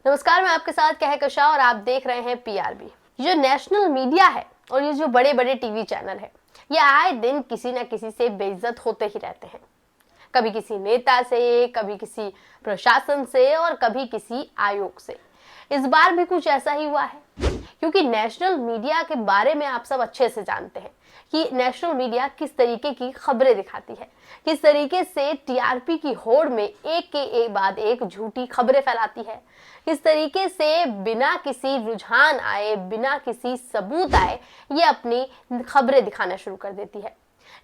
नमस्कार, मैं आपके साथ कहकशा और आप देख रहे हैं पीआरबी। जो नेशनल मीडिया है और ये जो बड़े बड़े टीवी चैनल है, ये आए दिन किसी न किसी से बेइज्जत होते ही रहते हैं। कभी किसी नेता से, कभी किसी प्रशासन से और कभी किसी आयोग से। इस बार भी कुछ ऐसा ही हुआ है, क्योंकि नेशनल मीडिया के बारे में आप सब अच्छे से जानते हैं कि नेशनल मीडिया किस तरीके की खबरें दिखाती है, किस तरीके से टीआरपी की होड़ में एक के एक बाद एक झूठी खबरें फैलाती है, किस तरीके से बिना किसी रुझान आए, बिना किसी सबूत आए ये अपनी खबरें दिखाना शुरू कर देती है।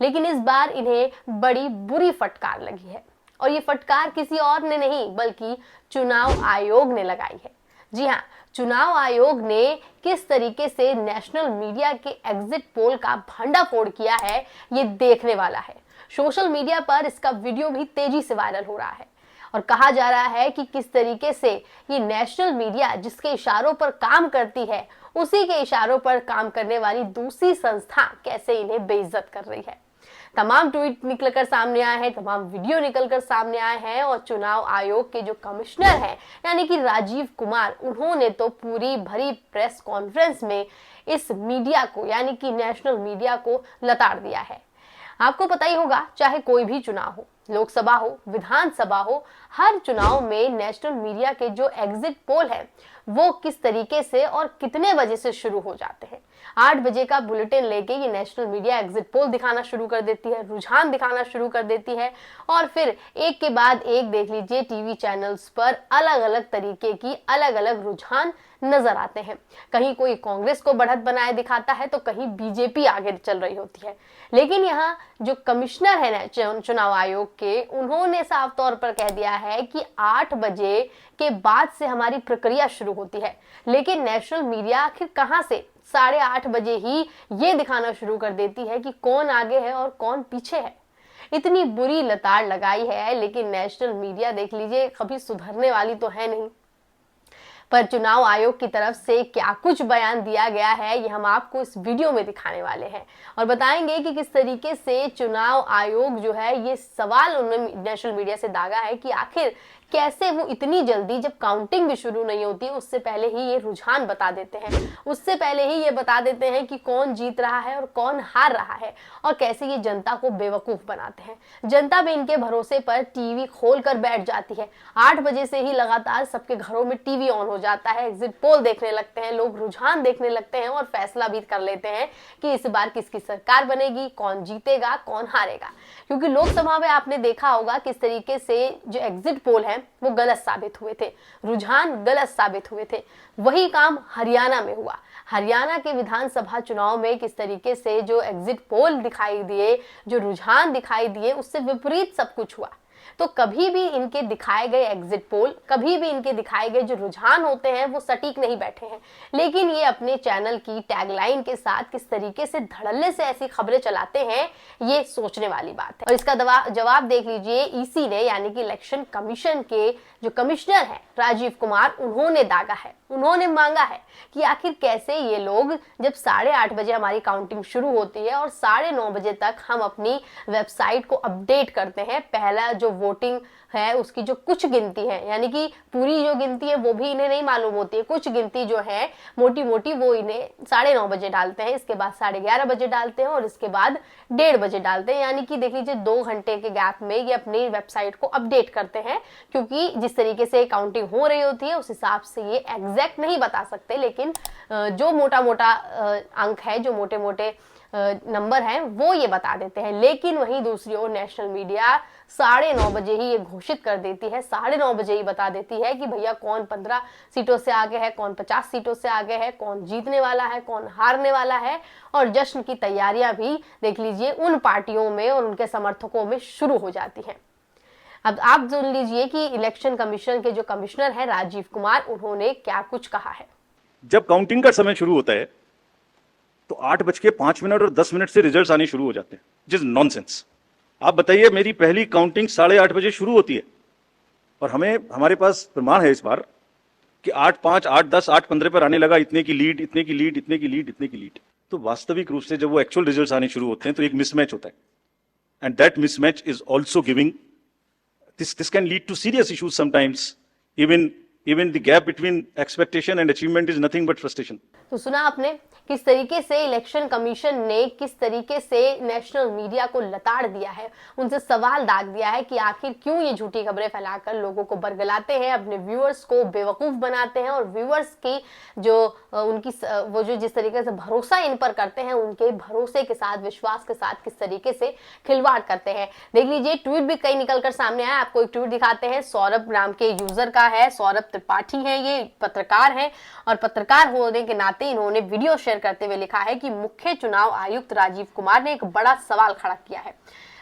लेकिन इस बार इन्हें बड़ी बुरी फटकार लगी है और ये फटकार किसी और ने नहीं बल्कि चुनाव आयोग ने लगाई है। जी हाँ, चुनाव आयोग ने किस तरीके से नेशनल मीडिया के एग्जिट पोल का भंडाफोड़ किया है ये देखने वाला है। सोशल मीडिया पर इसका वीडियो भी तेजी से वायरल हो रहा है और कहा जा रहा है कि किस तरीके से ये नेशनल मीडिया जिसके इशारों पर काम करती है, उसी के इशारों पर काम करने वाली दूसरी संस्था कैसे इन्हें बेइज्जत कर रही है। तमाम ट्वीट निकलकर सामने आए हैं, तमाम वीडियो निकलकर सामने आए हैं और चुनाव आयोग के जो कमिश्नर हैं यानी कि राजीव कुमार, उन्होंने तो पूरी भरी प्रेस कॉन्फ्रेंस में इस मीडिया को यानी कि नेशनल मीडिया को लताड़ दिया है। आपको पता ही होगा, चाहे कोई भी चुनाव हो, लोकसभा हो, विधानसभा हो, हर चुनाव में नेशनल मीडिया के जो एग्जिट पोल है वो किस तरीके से और कितने बजे से शुरू हो जाते हैं। 8 बजे का बुलेटिन लेके ये नेशनल मीडिया एग्जिट पोल दिखाना शुरू कर देती है, रुझान दिखाना शुरू कर देती है और फिर एक के बाद एक देख लीजिए टीवी चैनल्स पर अलग अलग तरीके की अलग अलग रुझान नजर आते हैं। कहीं कोई कांग्रेस को बढ़त बनाए दिखाता है तो कहीं बीजेपी आगे चल रही होती है। लेकिन यहाँ जो कमिश्नर है चुनाव आयोग के, उन्होंने साफ तौर पर कह दिया है कि 8 बजे के बाद से हमारी प्रक्रिया शुरू होती है। लेकिन नेशनल मीडिया आखिर कहां से 8:30 बजे ही ये दिखाना शुरू कर देती है कि कौन आगे है और कौन पीछे है। इतनी बुरी लताड़ लगाई है, लेकिन नेशनल मीडिया देख लीजिए कभी सुधरने वाली तो है नहीं। पर चुनाव आयोग की तरफ से क्या कुछ बयान दिया गया है ये हम आपको इस वीडियो में दिखाने वाले हैं और बताएंगे कि किस तरीके से चुनाव आयोग जो है ये सवाल उन्होंने नेशनल मीडिया से दागा है कि आखिर कैसे वो इतनी जल्दी, जब काउंटिंग भी शुरू नहीं होती उससे पहले ही ये रुझान बता देते हैं, उससे पहले ही ये बता देते हैं कि कौन जीत रहा है और कौन हार रहा है और कैसे ये जनता को बेवकूफ बनाते हैं। जनता भी इनके भरोसे पर टीवी खोल कर बैठ जाती है। 8 बजे से ही लगातार सबके घरों में टीवी ऑन हो जाता है, एग्जिट पोल देखने लगते हैं लोग, रुझान देखने लगते हैं और फैसला भी कर लेते हैं कि इस बार किसकी सरकार बनेगी, कौन जीतेगा, कौन हारेगा। क्योंकि लोकसभा में आपने देखा होगा किस तरीके से जो एग्जिट पोल है वो गलत साबित हुए थे, रुझान गलत साबित हुए थे। वही काम हरियाणा में हुआ। हरियाणा के विधानसभा चुनाव में किस तरीके से जो एग्जिट पोल दिखाई दिए, जो रुझान दिखाई दिए, उससे विपरीत सब कुछ हुआ। तो कभी भी इनके दिखाए गए एग्जिट पोल, कभी भी इनके दिखाए गए जो रुझान होते हैं वो सटीक नहीं बैठे हैं। लेकिन ये अपने चैनल की टैगलाइन के साथ किस तरीके से धड़ल्ले से ऐसी खबरें चलाते हैं ये सोचने वाली बात है। और इसका जवाब देख लीजिए ईसी ने यानी कि इलेक्शन कमीशन के जो कमिश्नर है राजीव कुमार, उन्होंने दागा है, उन्होंने मांगा है कि आखिर कैसे ये लोग जब 8:30 बजे हमारी काउंटिंग शुरू होती है और 9:30 बजे तक हम अपनी वेबसाइट को अपडेट करते हैं, पहला जो वोटिंग है उसकी जो कुछ गिनती है, यानी कि पूरी जो गिनती है वो भी इन्हें नहीं मालूम होती है, कुछ गिनती जो है मोटी मोटी वो इन्हें 9:30 बजे डालते हैं, इसके बाद 11:30 बजे डालते हैं और इसके बाद 1:30 बजे डालते हैं। यानी कि देख लीजिए 2 घंटे के गैप में ये अपनी वेबसाइट को अपडेट करते हैं, क्योंकि जिस तरीके से काउंटिंग हो रही होती है उस हिसाब से ये एग्जैक्ट नहीं बता सकते। लेकिन जो मोटा मोटा अंक है, जो मोटे मोटे नंबर हैं वो ये बता देते हैं। लेकिन वहीं दूसरी ओर नेशनल मीडिया 9:30 बजे ही ये घोषित कर देती है, 9:30 बजे ही बता देती है कि भैया कौन 15 सीटों से आगे है, कौन 50 सीटों से आगे है, कौन जीतने वाला है, कौन हारने वाला है। और जश्न की तैयारियां भी देख लीजिए उन पार्टियों में और उनके समर्थकों में शुरू हो जाती है। अब आप सुन लीजिए कि इलेक्शन कमीशन के जो कमिश्नर है राजीव कुमार, उन्होंने क्या कुछ कहा है। जब काउंटिंग का समय शुरू होता है तो 8:05 और 10 से रिजल्ट्स आने शुरू हो जाते हैं, जिस नॉनसेंस। आप बताइए, मेरी पहली काउंटिंग 8:30 बजे शुरू होती है और हमारे पास प्रमाण है इस बार कि 8:05, 8:10, 8:15 पर आने लगा इतने की लीड, इतने की लीड, इतने की लीड, इतने की लीड। तो वास्तविक रूप से जब वो एक्चुअल रिजल्ट्स आने शुरू होते हैं तो एक मिसमैच होता है, and that mismatch is also giving this can lead to serious issues sometimes, even Even the gap between expectation and achievement is nothing but frustration. तो सुना आपने किस तरीके से इलेक्शन कमीशन ने किस तरीके से नेशनल मीडिया को लताड़ दिया है, उनसे सवाल दाग दिया है कि आखिर क्यों ये झूठी खबरें फैलाकर लोगों को बरगलाते हैं, अपने व्यूअर्स को बेवकूफ बनाते हैं और व्यूअर्स की जो उनकी वो जो जिस तरीके से भरोसा इन पर करते हैं, उनके भरोसे के साथ, विश्वास के साथ किस तरीके से खिलवाड़ करते हैं। देख लीजिए, ट्वीट भी कई निकल कर सामने आया। आपको एक ट्वीट दिखाते हैं, सौरभ नाम के यूजर का है। सौरभ त्रिपाठी है, ये पत्रकार है और पत्रकार होने के नाते इन्होंने वीडियो शेयर करते हुए लिखा है कि मुख्य चुनाव आयुक्त राजीव कुमार ने एक बड़ा सवाल खड़ा किया है।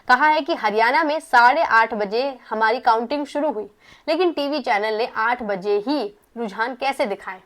कहा है कि हरियाणा में 8:30 बजे हमारी काउंटिंग शुरू हुई, लेकिन टीवी चैनल ने 8 बजे ही रुझान कैसे दिखाए?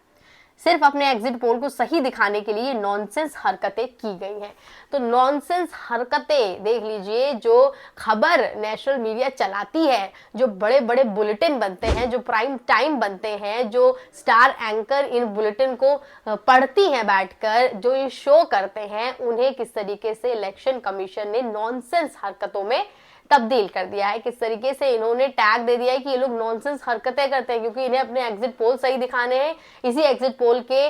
सिर्फ अपने एग्जिट पोल को सही दिखाने के लिए नॉनसेंस हरकतें की गई हैं। तो नॉनसेंस हरकतें देख लीजिए, जो खबर नेशनल मीडिया चलाती है, जो बड़े बड़े बुलेटिन बनते हैं, जो प्राइम टाइम बनते हैं, जो स्टार एंकर इन बुलेटिन को पढ़ती हैं बैठकर, जो ये शो करते हैं, उन्हें किस तरीके से इलेक्शन कमीशन ने नॉनसेंस हरकतों में तब्दील कर दिया है। किस तरीके से इन्होंने टैग दे दिया है कि ये लोग नॉनसेंस हरकतें करते हैं, क्योंकि इन्हें अपने एग्जिट पोल सही दिखाने हैं। इसी एग्जिट पोल के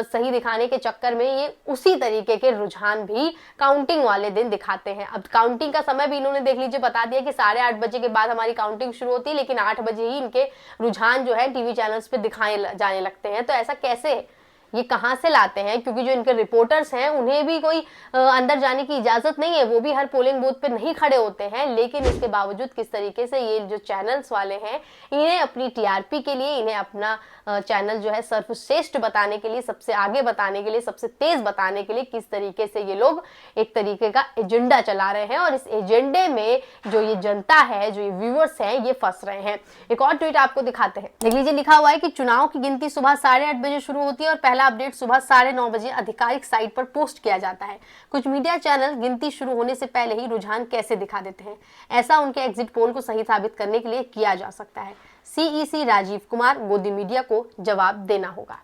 सही दिखाने के चक्कर में ये उसी तरीके के रुझान भी काउंटिंग वाले दिन दिखाते हैं। अब काउंटिंग का समय भी इन्होंने देख लीजिए बता दिया कि 8:30 बजे के बाद हमारी काउंटिंग शुरू होती है, लेकिन 8 बजे ही इनके रुझान जो है टीवी चैनल्स पे दिखाए जाने लगते हैं। तो ऐसा कैसे है? ये कहां से लाते हैं? क्योंकि जो इनके रिपोर्टर्स हैं उन्हें भी कोई अंदर जाने की इजाजत नहीं है, वो भी हर पोलिंग बूथ पे नहीं खड़े होते हैं, लेकिन इसके बावजूद किस तरीके से ये जो चैनल्स वाले हैं, इन्हें अपनी टीआरपी के लिए, इन्हें अपना चैनल जो है सर्वश्रेष्ठ बताने के लिए, सबसे आगे बताने के लिए, सबसे तेज बताने के लिए किस तरीके से ये लोग एक तरीके का एजेंडा चला रहे हैं और इस एजेंडे में जो ये जनता है, जो ये व्यूअर्स हैं, ये फंस रहे हैं। एक और ट्वीट आपको दिखाते हैं, देख लीजिए। लिखा हुआ है कि चुनाव की गिनती सुबह 8:30 बजे शुरू होती है और पहला अपडेट सुबह 9:30 बजे आधिकारिक साइट पर पोस्ट किया जाता है। कुछ मीडिया चैनल गिनती शुरू होने से पहले ही रुझान कैसे दिखा देते हैं, ऐसा उनके एग्जिट पोल को सही साबित करने के लिए किया जा सकता है। सीईसी राजीव कुमार, गोदी मीडिया को जवाब देना होगा।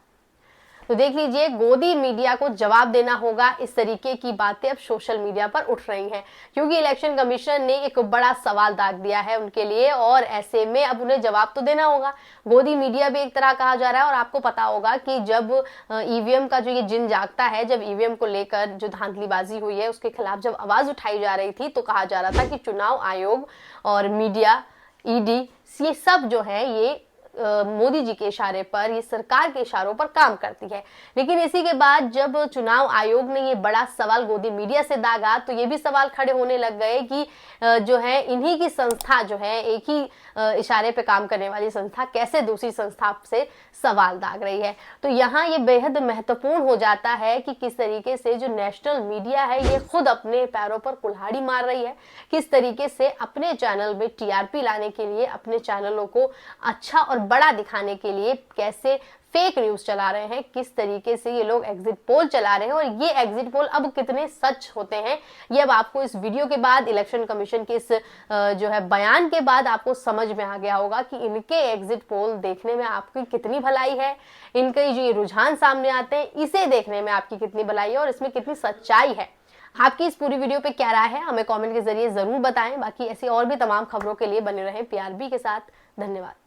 तो देख लीजिए, गोदी मीडिया को जवाब देना होगा। इस तरीके की बातें अब सोशल मीडिया पर उठ रही हैं, क्योंकि इलेक्शन कमीशन ने एक बड़ा सवाल दाग दिया है उनके लिए और ऐसे में अब उन्हें जवाब तो देना होगा। गोदी मीडिया भी एक तरह कहा जा रहा है और आपको पता होगा कि जब ईवीएम का जो ये जिन जागता है, जब ईवीएम को लेकर जो धांधलीबाजी हुई है उसके खिलाफ जब आवाज उठाई जा रही थी, तो कहा जा रहा था कि चुनाव आयोग और मीडिया, ईडी, ये सब जो है ये मोदी जी के इशारे पर, ये सरकार के इशारों पर काम करती है। लेकिन इसी के बाद जब चुनाव आयोग ने ये बड़ा सवाल गोदी मीडिया से दागा, तो ये भी सवाल खड़े होने लग गए कि जो है इन्हीं की संस्था जो है, एक ही इशारे पे काम करने वाली संस्था कैसे दूसरी संस्था से सवाल दाग रही है। तो यहाँ ये बेहद महत्वपूर्ण हो जाता है कि किस तरीके से जो नेशनल मीडिया है ये खुद अपने पैरों पर कुल्हाड़ी मार रही है, किस तरीके से अपने चैनल में टीआरपी लाने के लिए, अपने चैनलों को अच्छा और बड़ा दिखाने के लिए कैसे फेक न्यूज चला रहे हैं, किस तरीके से ये लोग एग्जिट पोल चला रहे हैं और ये एग्जिट पोल अब कितने सच होते हैं, ये अब आपको इस वीडियो के बाद, इलेक्शन कमीशन के इस जो है बयान के बाद आपको समझ में आ गया होगा कि इनके एग्जिट पोल देखने में आपकी कितनी भलाई है, इनके जो ये रुझान सामने आते हैं इसे देखने में आपकी कितनी भलाई है और इसमें कितनी सच्चाई है। आपकी इस पूरी वीडियो पे क्या राय है, हमें कमेंट के जरिए जरूर बताएं। बाकी ऐसी और भी तमाम खबरों के लिए बने रहें पीआरबी के साथ। धन्यवाद।